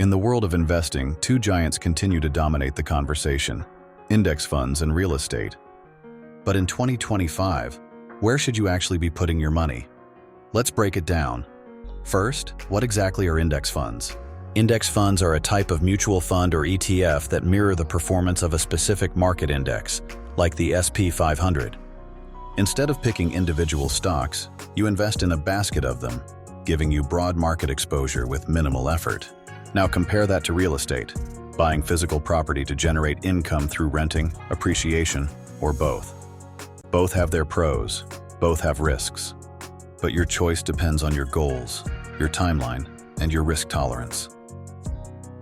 In the world of investing, two giants continue to dominate the conversation: index funds and real estate. But in 2025, where should you actually be putting your money? Let's break it down. First, what exactly are index funds? Index funds are a type of mutual fund or ETF that mirror the performance of a specific market index, like the S&P 500. Instead of picking individual stocks, you invest in a basket of them, giving you broad market exposure with minimal effort. Now compare that to real estate, buying physical property to generate income through renting, appreciation, or both. Both have their pros, both have risks. But your choice depends on your goals, your timeline, and your risk tolerance.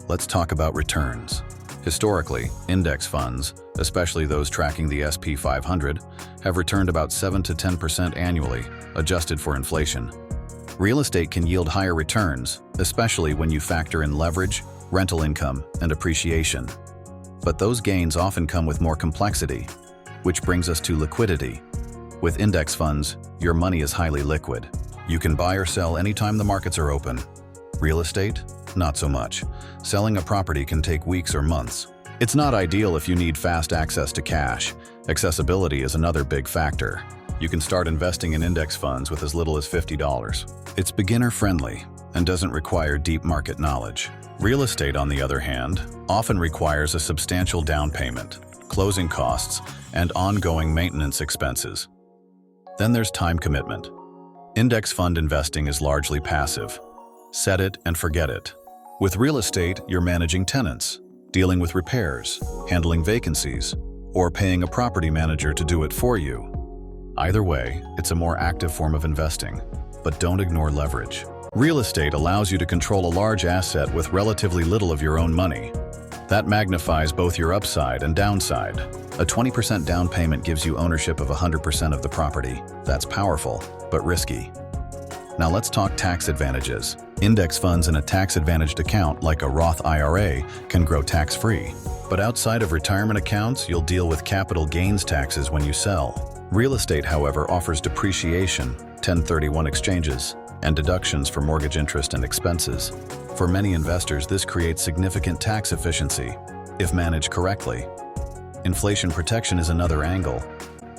Let's talk about returns. Historically, index funds, especially those tracking the S&P 500, have returned about 7 to 10% annually, adjusted for inflation. Real estate can yield higher returns, especially when you factor in leverage, rental income, and appreciation. But those gains often come with more complexity, which brings us to liquidity. With index funds, your money is highly liquid. You can buy or sell anytime the markets are open. Real estate? Not so much. Selling a property can take weeks or months. It's not ideal if you need fast access to cash. Accessibility is another big factor. You can start investing in index funds with as little as $50. It's beginner-friendly and doesn't require deep market knowledge. Real estate, on the other hand, often requires a substantial down payment, closing costs, and ongoing maintenance expenses. Then there's time commitment. Index fund investing is largely passive. Set it and forget it. With real estate, you're managing tenants, dealing with repairs, handling vacancies, or paying a property manager to do it for you. Either way, it's a more active form of investing, but don't ignore leverage. Real estate allows you to control a large asset with relatively little of your own money. That magnifies both your upside and downside. A 20% down payment gives you ownership of 100% of the property. That's powerful, but risky. Now let's talk tax advantages. Index funds in a tax-advantaged account like a Roth IRA can grow tax-free. But outside of retirement accounts, you'll deal with capital gains taxes when you sell. Real estate, however, offers depreciation, 1031 exchanges, and deductions for mortgage interest and expenses. For many investors, this creates significant tax efficiency, if managed correctly. Inflation protection is another angle.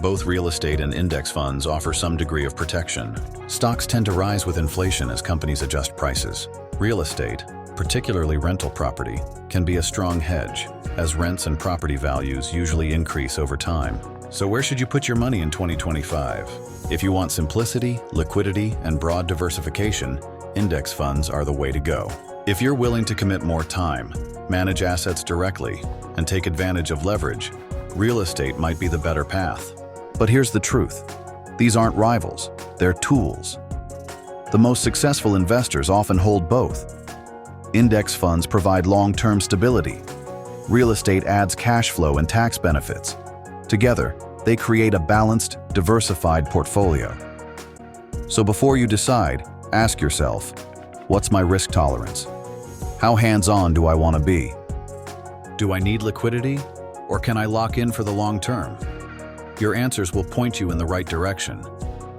Both real estate and index funds offer some degree of protection. Stocks tend to rise with inflation as companies adjust prices. Real estate, particularly rental property, can be a strong hedge, as rents and property values usually increase over time. So where should you put your money in 2025? If you want simplicity, liquidity, and broad diversification, index funds are the way to go. If you're willing to commit more time, manage assets directly, and take advantage of leverage, real estate might be the better path. But here's the truth. These aren't rivals, they're tools. The most successful investors often hold both. Index funds provide long-term stability. Real estate adds cash flow and tax benefits. Together, they create a balanced, diversified portfolio. So before you decide, ask yourself, what's my risk tolerance? How hands-on do I want to be? Do I need liquidity, or can I lock in for the long term? Your answers will point you in the right direction.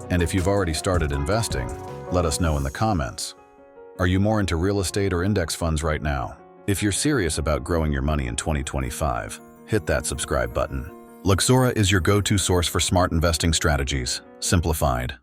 And if you've already started investing, let us know in the comments. Are you more into real estate or index funds right now? If you're serious about growing your money in 2025, hit that subscribe button. Luxora is your go-to source for smart investing strategies, simplified.